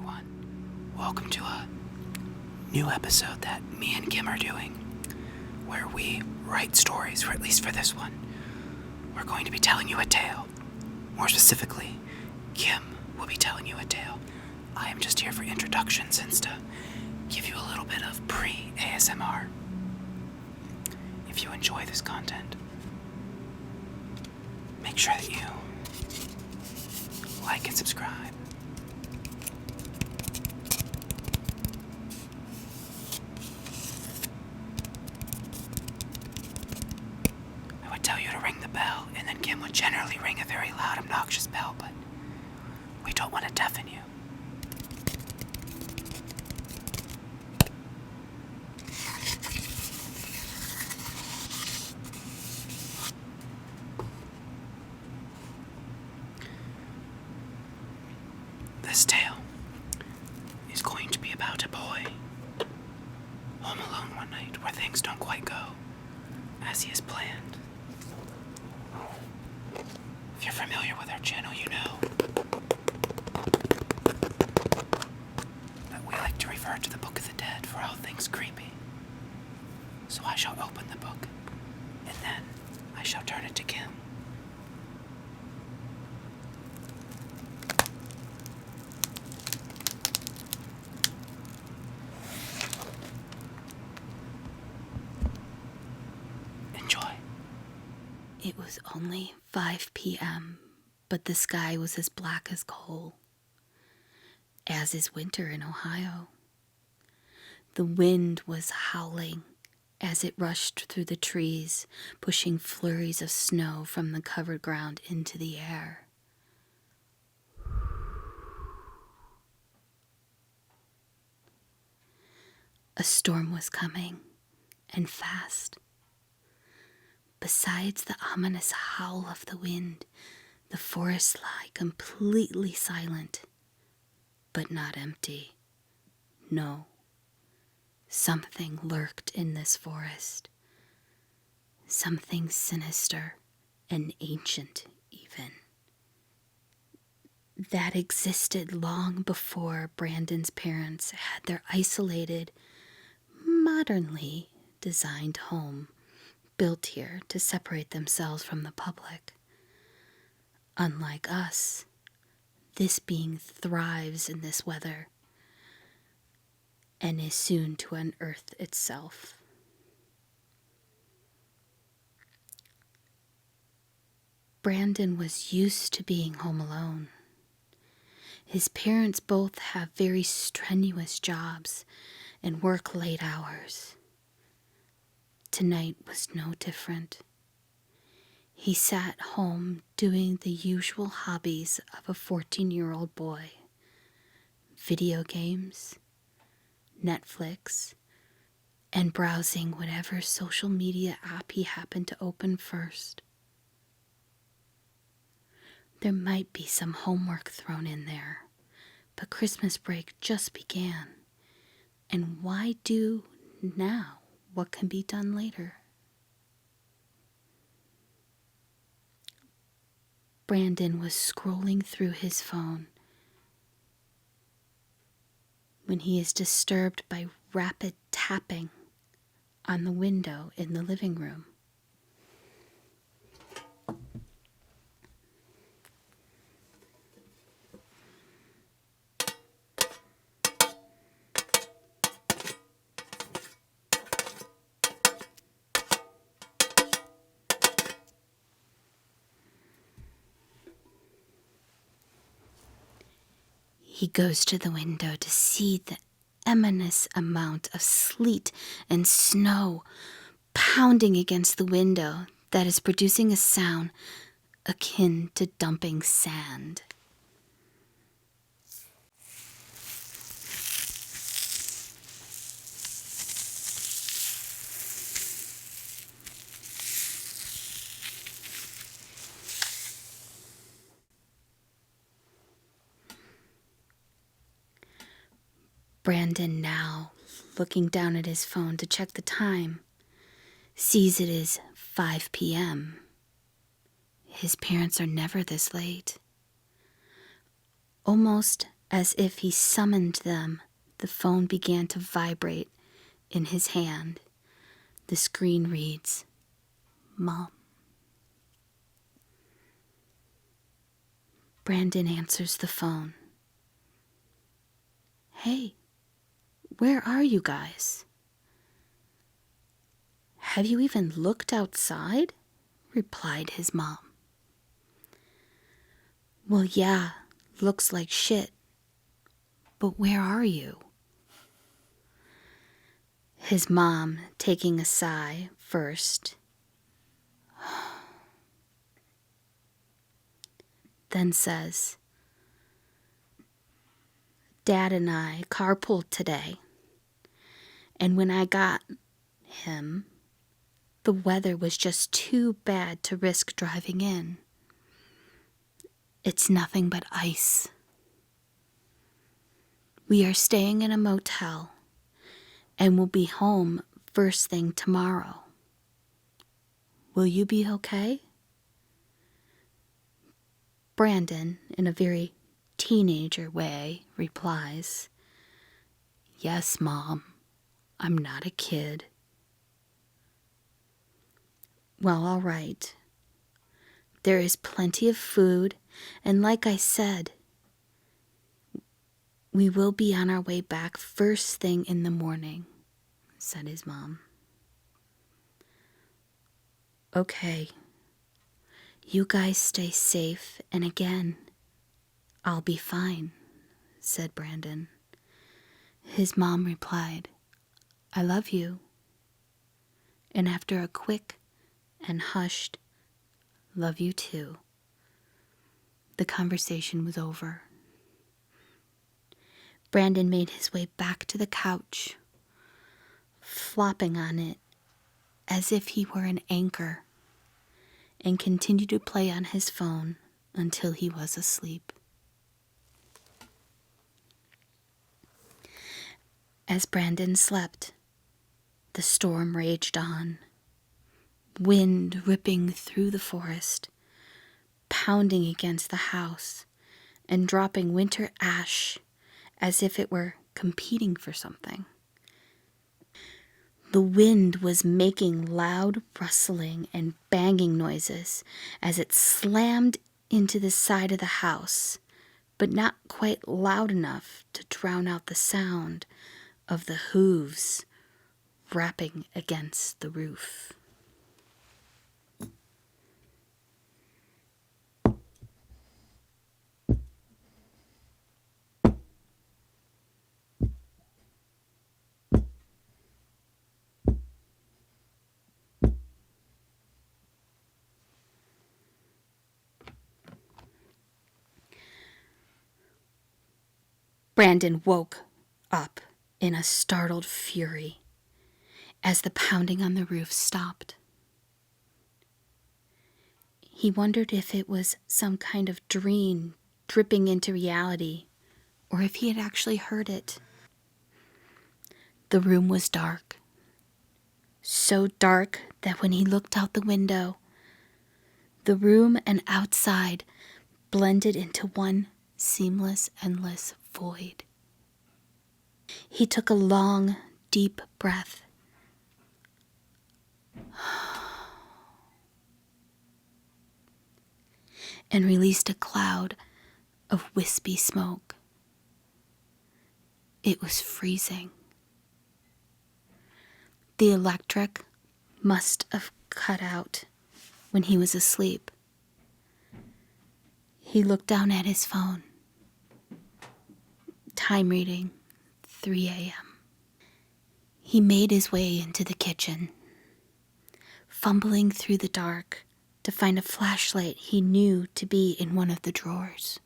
everyone. Welcome to a new episode that me and Kim are doing, where we write stories, or at least for this one. We're going to be telling you a tale. More specifically, Kim will be telling you a tale. I am just here for introductions and to give you a little bit of pre-ASMR. If you enjoy this content, make sure that you like and subscribe. I would tell you to ring the bell, and then Kim would generally ring a very loud, obnoxious bell, but we don't want to deafen you. This tale is going to be about a boy home alone one night where things don't quite go as he has planned. If you're familiar with our channel, you know that we like to refer to the Book of the Dead for all things creepy. So I shall open the book, and then I shall turn it to Kim. Enjoy. It was only 5 p.m., but the sky was as black as coal, as is winter in Ohio. The wind was howling as it rushed through the trees, pushing flurries of snow from the covered ground into the air. A storm was coming, and fast. Besides the ominous howl of the wind, the forest lay completely silent, but not empty. No, something lurked in this forest. Something sinister and ancient, even. That existed long before Brandon's parents had their isolated, modernly designed home built here to separate themselves from the public. Unlike us, this being thrives in this weather and is soon to unearth itself. Brandon was used to being home alone. His parents both have very strenuous jobs and work late hours. Tonight was no different. He sat home doing the usual hobbies of a 14-year-old boy. Video games, Netflix, and browsing whatever social media app he happened to open first. There might be some homework thrown in there, but Christmas break just began. And why do now what can be done later? Brandon was scrolling through his phone when he is disturbed by rapid tapping on the window in the living room. He goes to the window to see the immense amount of sleet and snow pounding against the window that is producing a sound akin to dumping sand. Brandon, now looking down at his phone to check the time, sees it is 5 p.m. His parents are never this late. Almost As if he summoned them, the phone began to vibrate in his hand. The screen reads, "Mom." Brandon answers the phone. "Hey, where are you guys?" "Have you even looked outside?" replied his mom. "Well, yeah, looks like shit. But where are you?" His mom, taking a sigh first, then says, "Dad and I carpooled today, and when I got him, the weather was just too bad to risk driving in. It's nothing but ice. We are staying in a motel and will be home first thing tomorrow. Will you be okay?" Brandon, in a very teenager way, replies, "Yes, Mom. I'm not a kid." "Well, all right. There is plenty of food, and like I said, we will be on our way back first thing in the morning," said his mom. "Okay. You guys stay safe, and again, I'll be fine," said Brandon. His mom replied, "I love you." And after a quick and hushed, "Love you too," the conversation was over. Brandon made his way back to the couch, flopping on it as if he were an anchor, and continued to play on his phone until he was asleep. As Brandon slept, the storm raged on, wind ripping through the forest, pounding against the house, and dropping winter ash as if it were competing for something. The wind was making loud rustling and banging noises as it slammed into the side of the house, but not quite loud enough to drown out the sound of the hooves rapping against the roof. Brandon woke up in a startled fury as the pounding on the roof stopped. He wondered if it was some kind of dream dripping into reality, or if he had actually heard it. The room was dark, so dark that when he looked out the window, the room and outside blended into one seamless, endless void. He took a long, deep breath and released a cloud of wispy smoke. It was freezing. The electric must have cut out when he was asleep. He looked down at his phone. Time reading, 3 a.m. He made his way into the kitchen, fumbling through the dark to find a flashlight he knew to be in one of the drawers.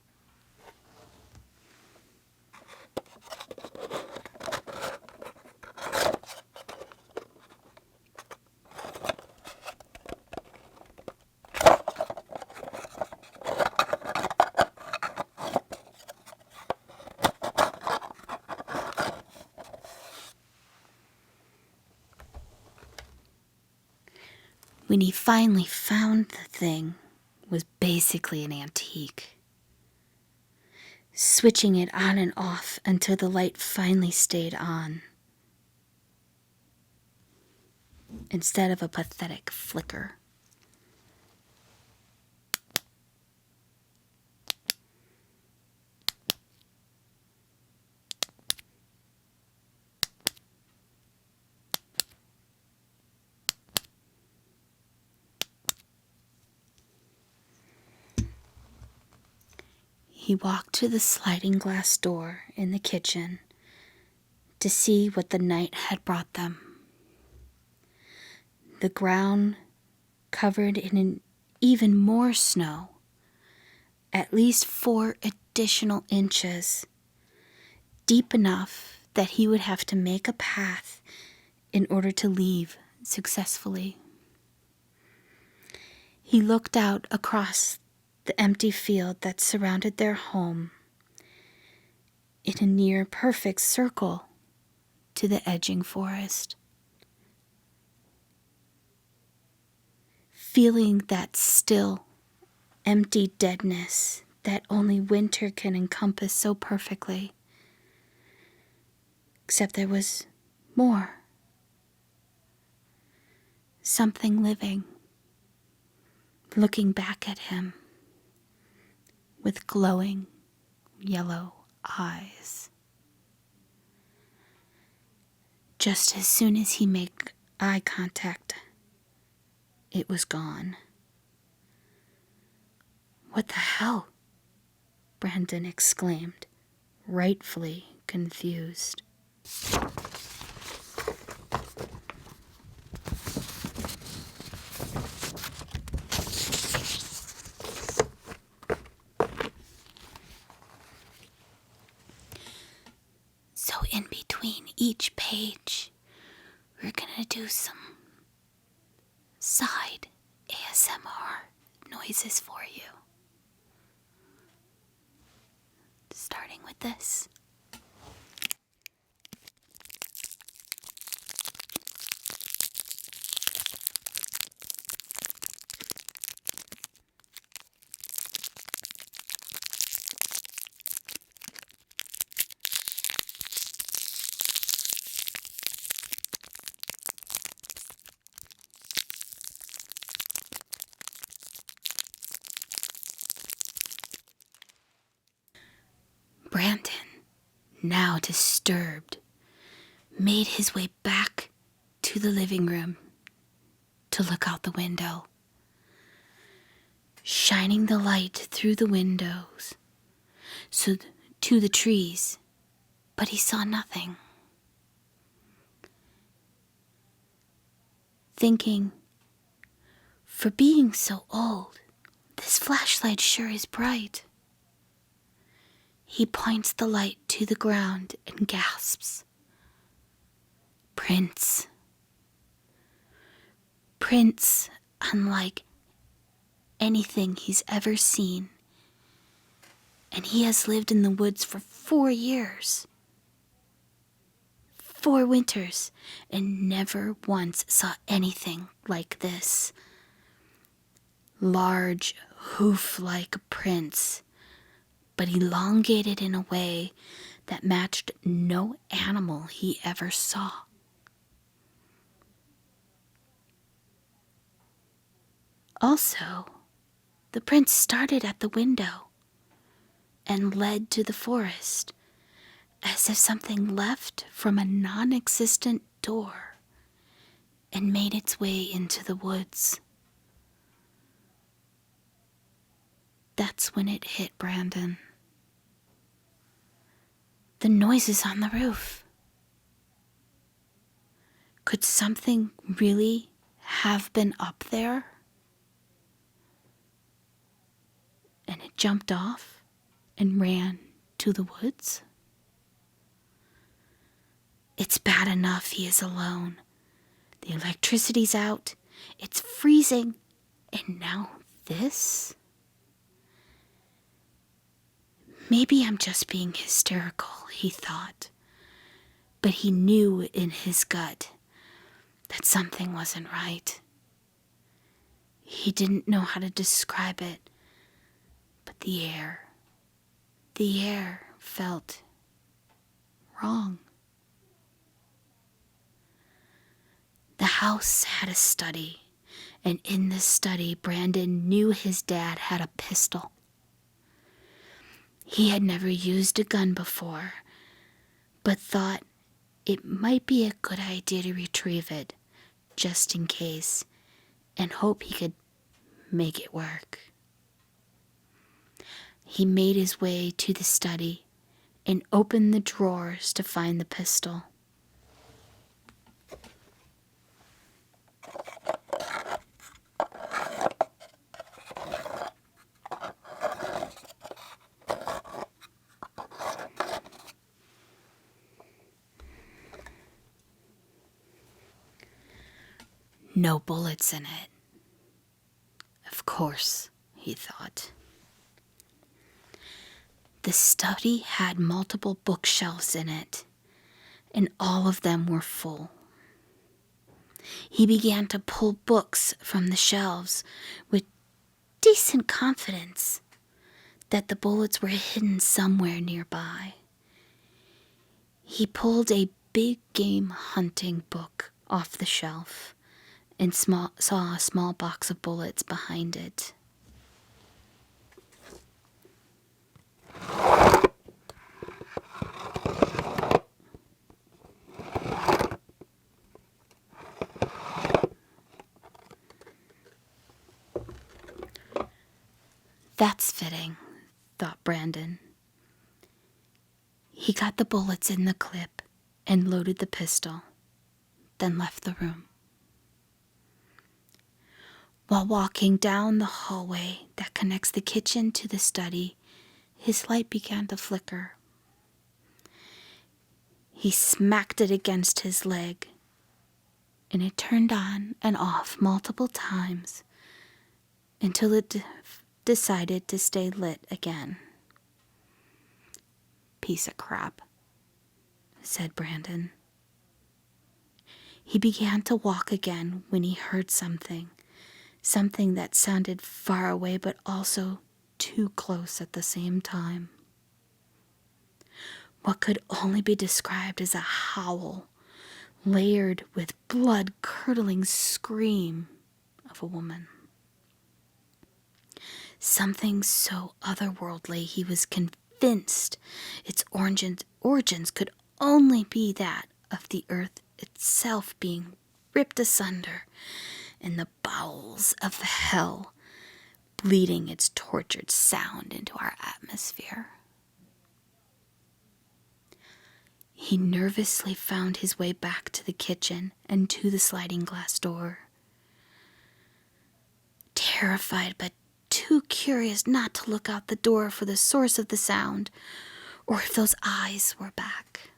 When he finally found the thing, it was basically an antique. switching it on and off until the light finally stayed on, instead of a pathetic flicker. He walked to the sliding glass door in the kitchen to see what the night had brought them. The ground covered in even more snow, at least 4 additional inches, deep enough that he would have to make a path in order to leave successfully. He looked out across the empty field that surrounded their home in a near perfect circle to the edging forest. Feeling that still, empty deadness that only winter can encompass so perfectly. Except there was more. Something living, looking back at him with glowing yellow eyes. Just as soon as he made eye contact, it was gone. "What the hell?" Brandon exclaimed, rightfully confused. So in between each page, we're gonna do some side ASMR noises for you. Starting with this. Brandon, now disturbed, made his way back to the living room to look out the window, shining the light through the windows to the trees, but he saw nothing. Thinking, for being so old, this flashlight sure is bright. He points the light to the ground and gasps. Prince. Prince, unlike anything he's ever seen. And he has lived in the woods for 4 years. 4 winters, and never once saw anything like this. Large, hoof-like prince, but elongated in a way that matched no animal he ever saw. Also, the prince started at the window and led to the forest, as if something left from a non-existent door and made its way into the woods. That's when it hit Brandon. The noises on the roof. Could something really have been up there? And it jumped off and ran to the woods? It's bad enough he is alone. The electricity's out, it's freezing, and now this? Maybe I'm just being hysterical, he thought. But he knew in his gut that something wasn't right. He didn't know how to describe it, but the The air felt wrong. The house had a study, and in this study, Brandon knew his dad had a pistol. He had never used a gun before, but thought it might be a good idea to retrieve it, just in case, and hope he could make it work. He made his way to the study and opened the drawers to find the pistol. No bullets in it. Of course, he thought. The study had multiple bookshelves in it, and all of them were full. He began to pull books from the shelves with decent confidence that the bullets were hidden somewhere nearby. He pulled a big game hunting book off the shelf and saw a small box of bullets behind it. That's fitting, thought Brandon. He got the bullets in the clip and loaded the pistol, then left the room. While walking down the hallway that connects the kitchen to the study, his light began to flicker. He smacked it against his leg, and it turned on and off multiple times until it decided to stay lit again. Piece of crap, said Brandon. He began to walk again when he heard something that sounded far away but also too close at the same time. What could only be described as a howl, layered with blood-curdling scream of a woman. Something so otherworldly he was convinced its origins could only be that of the earth itself being ripped asunder and the bowels of hell bleeding its tortured sound into our atmosphere. He nervously found his way back to the kitchen and to the sliding glass door. Terrified but too curious not to look out the door for the source of the sound, or if those eyes were back.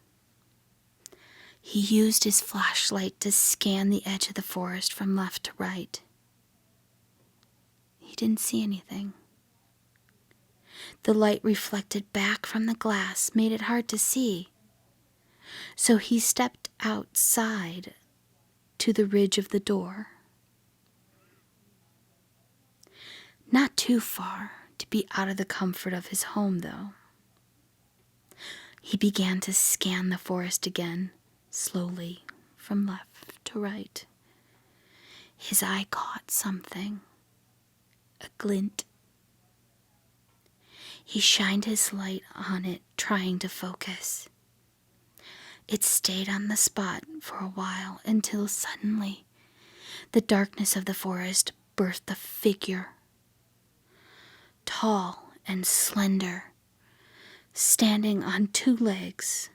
He used his flashlight to scan the edge of the forest from left to right. He didn't see anything. The light reflected back from the glass made it hard to see, so he stepped outside to the ridge of the door. Not too far to be out of the comfort of his home, though. He began to scan the forest again, slowly, from left to right. His eye caught something, a glint. He shined his light on it, trying to focus. It stayed on the spot for a while until suddenly the darkness of the forest birthed a figure. Tall and slender, standing on two legs,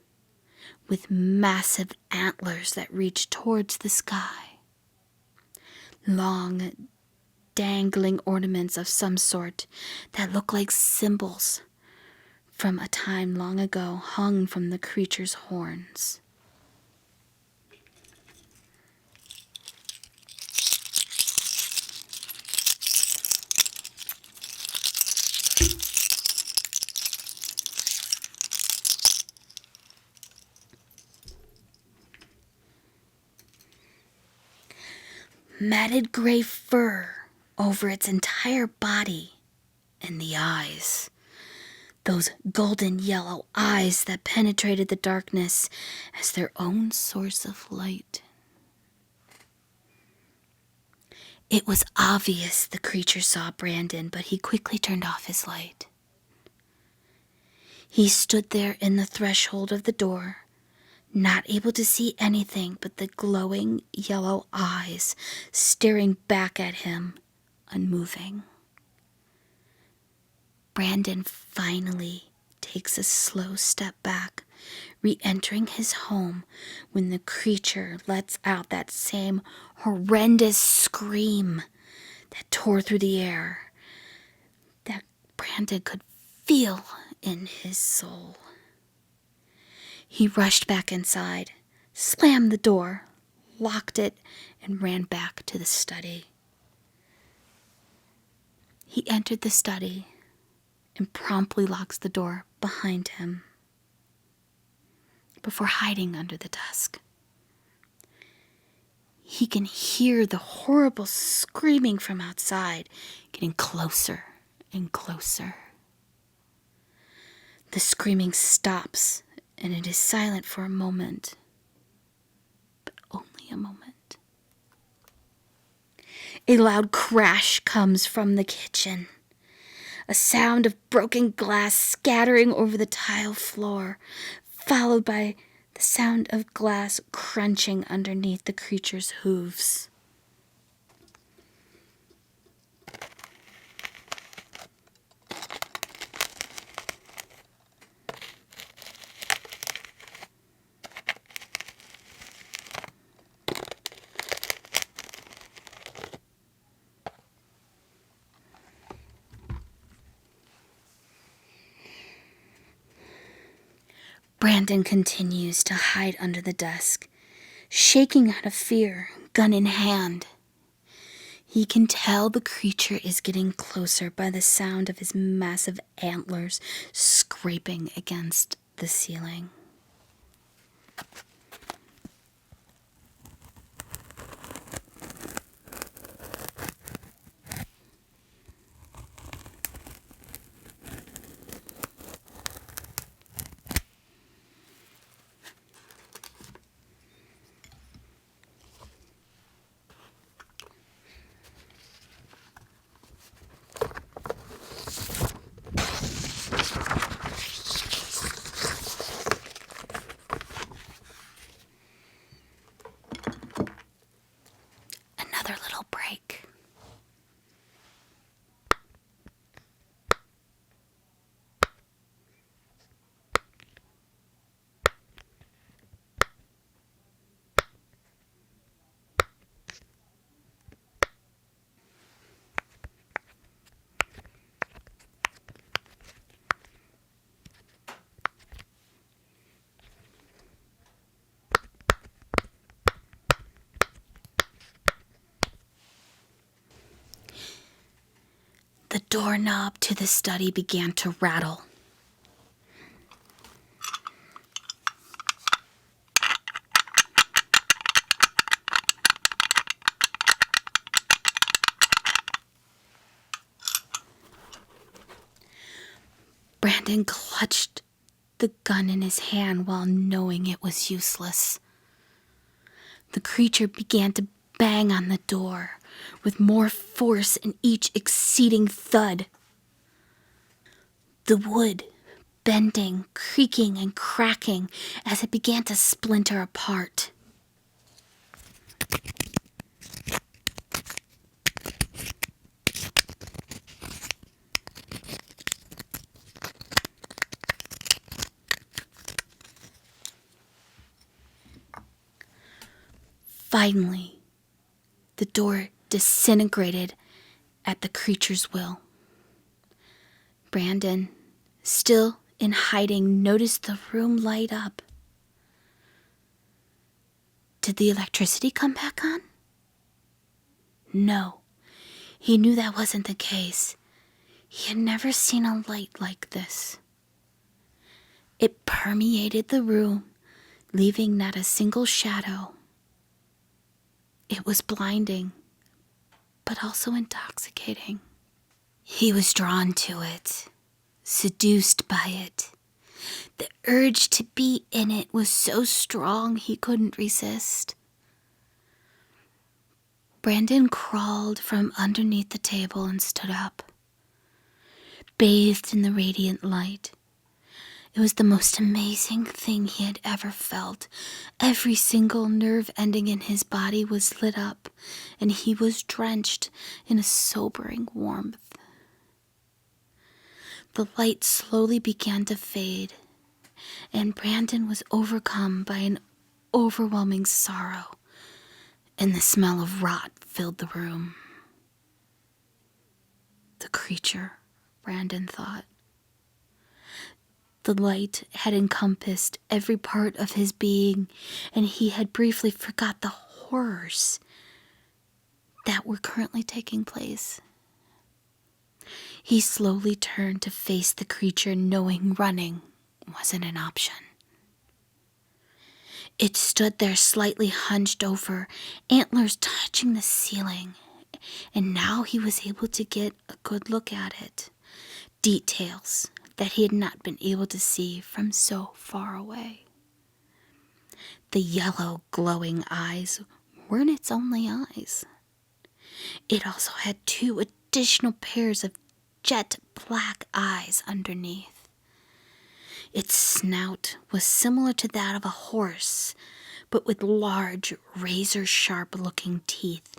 with massive antlers that reached towards the sky. Long, dangling ornaments of some sort that looked like symbols from a time long ago hung from the creature's horns. Matted gray fur over its entire body and the eyes. those golden yellow eyes that penetrated the darkness as their own source of light. It was obvious the creature saw Brandon, but he quickly turned off his light. He stood there in the threshold of the door, not able to see anything but the glowing yellow eyes staring back at him, unmoving. Brandon finally takes a slow step back, re-entering his home when the creature lets out that same horrendous scream that tore through the air, that Brandon could feel in his soul. He rushed back inside, slammed the door, locked it, and ran back to the study. He entered the study and promptly locks the door behind him before hiding under the desk. He can hear the horrible screaming from outside getting closer and closer. The screaming stops and it is silent for a moment, but only a moment. A loud crash comes from the kitchen. A sound of broken glass scattering over the tile floor, followed by the sound of glass crunching underneath the creature's hooves. Brandon continues to hide under the desk, shaking out of fear, gun in hand. He can tell the creature is getting closer by the sound of his massive antlers scraping against the ceiling. Another little break. The doorknob to the study began to rattle. Brandon clutched the gun in his hand while knowing it was useless. The creature began to bang on the door with more force in each exceeding thud. The wood bending, creaking, and cracking as it began to splinter apart. Finally, the door disintegrated at the creature's will. Brandon, still in hiding, noticed the room light up. Did the electricity come back on? No, he knew that wasn't the case. He had never seen a light like this. It permeated the room, leaving not a single shadow. It was blinding, but also intoxicating. He was drawn to it, seduced by it. The urge to be in it was so strong he couldn't resist. Brandon crawled from underneath the table and stood up, bathed in the radiant light. It was the most amazing thing he had ever felt. Every single nerve ending in his body was lit up, and he was drenched in a sobering warmth. The light slowly began to fade, and Brandon was overcome by an overwhelming sorrow, and the smell of rot filled the room. The creature, Brandon thought. The light had encompassed every part of his being, and he had briefly forgot the horrors that were currently taking place. He slowly turned to face the creature, knowing running wasn't an option. It stood there slightly hunched over, antlers touching the ceiling, and now he was able to get a good look at it. Details that he had not been able to see from so far away. The yellow, glowing eyes weren't its only eyes. It also had 2 additional pairs of jet black eyes underneath. Its snout was similar to that of a horse, but with large, razor-sharp looking teeth.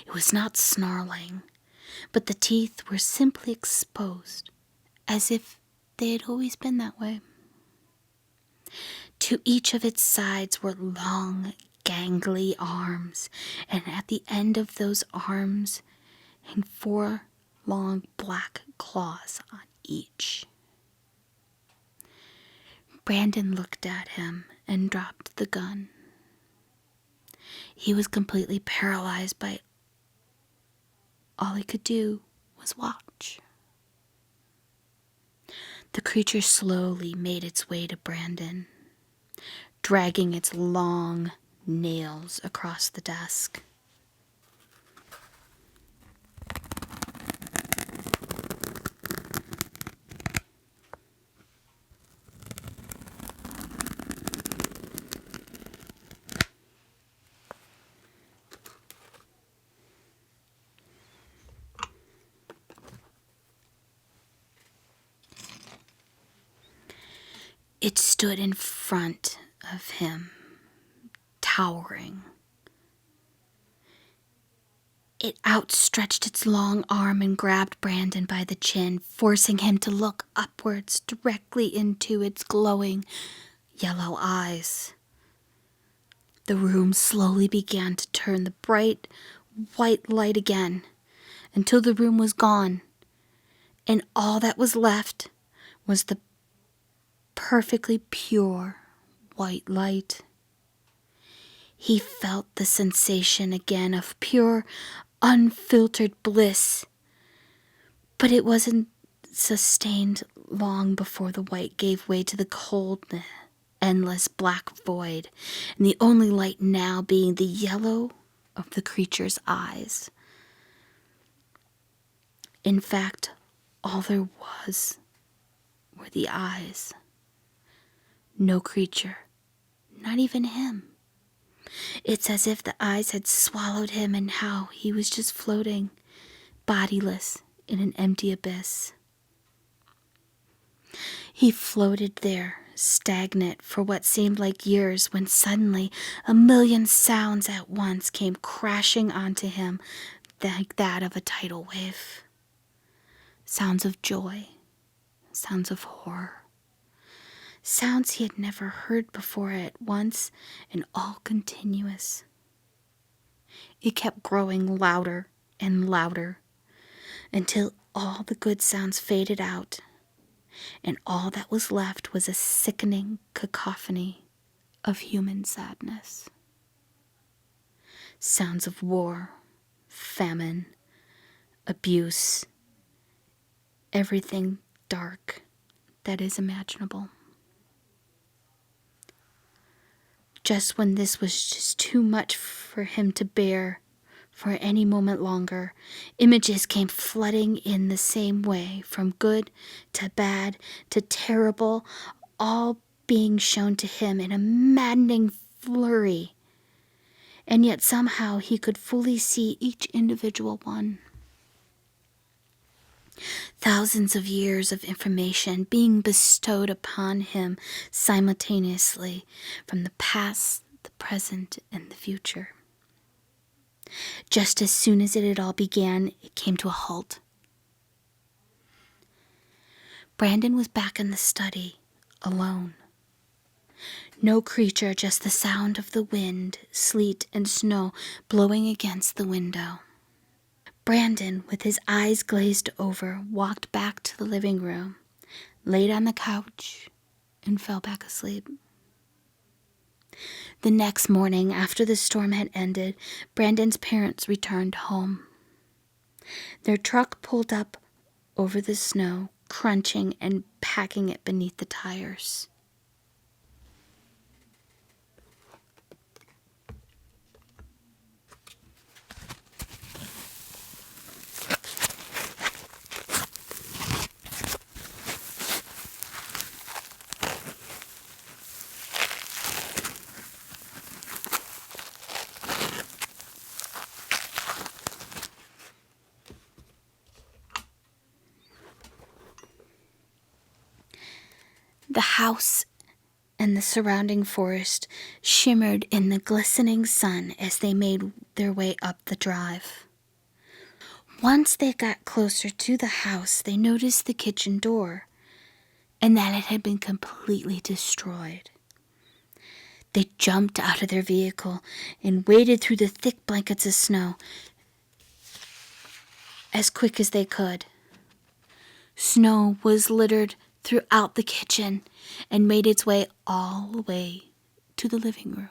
It was not snarling, but the teeth were simply exposed, as if they had always been that way. To each of its sides were long, gangly arms, and at the end of those arms hung 4 long black claws on each. Brandon looked at him and dropped the gun. He was completely paralyzed by all he could do was watch. The creature slowly made its way to Brandon, dragging its long nails across the desk. It stood in front of him, towering. It outstretched its long arm and grabbed Brandon by the chin, forcing him to look upwards directly into its glowing yellow eyes. The room slowly began to turn the bright white light again until the room was gone, and all that was left was the perfectly pure white light. He felt the sensation again of pure, unfiltered bliss, but it wasn't sustained long before the white gave way to the cold, endless black void, and the only light now being the yellow of the creature's eyes. In fact, all there was were the eyes. No creature, not even him. It's as if the eyes had swallowed him, and how he was just floating, bodiless, in an empty abyss. He floated there, stagnant for what seemed like years, when suddenly a million sounds at once came crashing onto him like that of a tidal wave. Sounds of joy, sounds of horror, sounds he had never heard before at once, and all continuous. It kept growing louder and louder until all the good sounds faded out, and all that was left was a sickening cacophony of human sadness. Sounds of war, famine, abuse, everything dark that is imaginable. Just when this was just too much for him to bear, for any moment longer. Images came flooding in the same way, from good to bad to terrible, all being shown to him in a maddening flurry. And yet somehow he could fully see each individual one. Thousands of years of information being bestowed upon him simultaneously from the past, the present, and the future. Just as soon as it had all began, it came to a halt. Brandon was back in the study, alone. No creature, just the sound of the wind, sleet, and snow blowing against the window. Brandon, with his eyes glazed over, walked back to the living room, laid on the couch, and fell back asleep. The next morning, after the storm had ended, Brandon's parents returned home. Their truck pulled up over the snow, crunching and packing it beneath the tires. The house and the surrounding forest shimmered in the glistening sun as they made their way up the drive. Once they got closer to the house, they noticed the kitchen door, and that it had been completely destroyed. They jumped out of their vehicle and waded through the thick blankets of snow as quick as they could. Snow was littered throughout the kitchen and made its way all the way to the living room.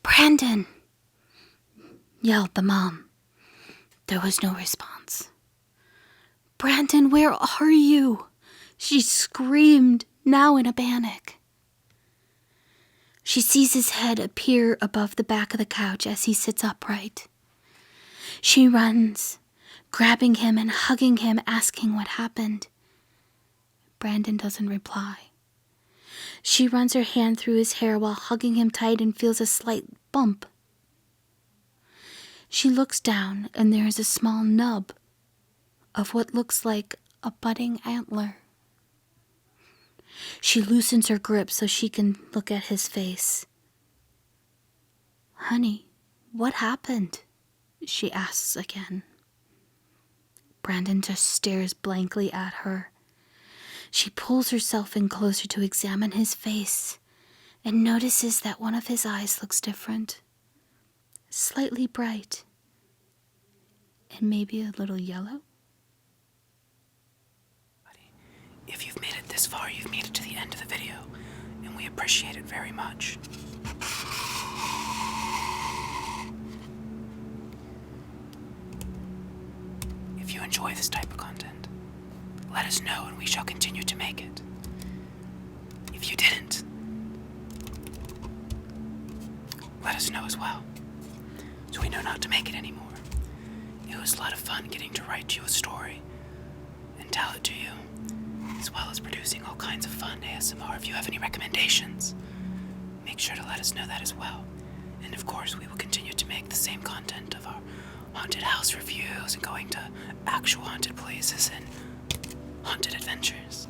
"Brandon!" yelled the mom. There was no response. "Brandon, where are you?" she screamed, now in a panic. She sees his head appear above the back of the couch as he sits upright. She runs, grabbing him and hugging him, asking what happened. Brandon doesn't reply. She runs her hand through his hair while hugging him tight and feels a slight bump. She looks down and there is a small nub of what looks like a budding antler. She loosens her grip so she can look at his face. "Honey, what happened?" she asks again. Brandon just stares blankly at her. She pulls herself in closer to examine his face and notices that one of his eyes looks different, slightly bright, and maybe a little yellow. If you've made it this far, you've made it to the end of the video, and we appreciate it very much. If you enjoy this type of content, let us know and we shall continue to make it. If you didn't, let us know as well, so we know not to make it anymore. It was a lot of fun getting to write you a story and tell it to you, as well as producing all kinds of fun ASMR. If you have any recommendations, make sure to let us know that as well. And of course, we will continue to make the same content of our haunted house reviews and going to actual haunted places and haunted adventures.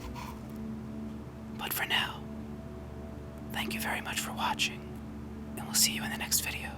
But for now, thank you very much for watching, and we'll see you in the next video.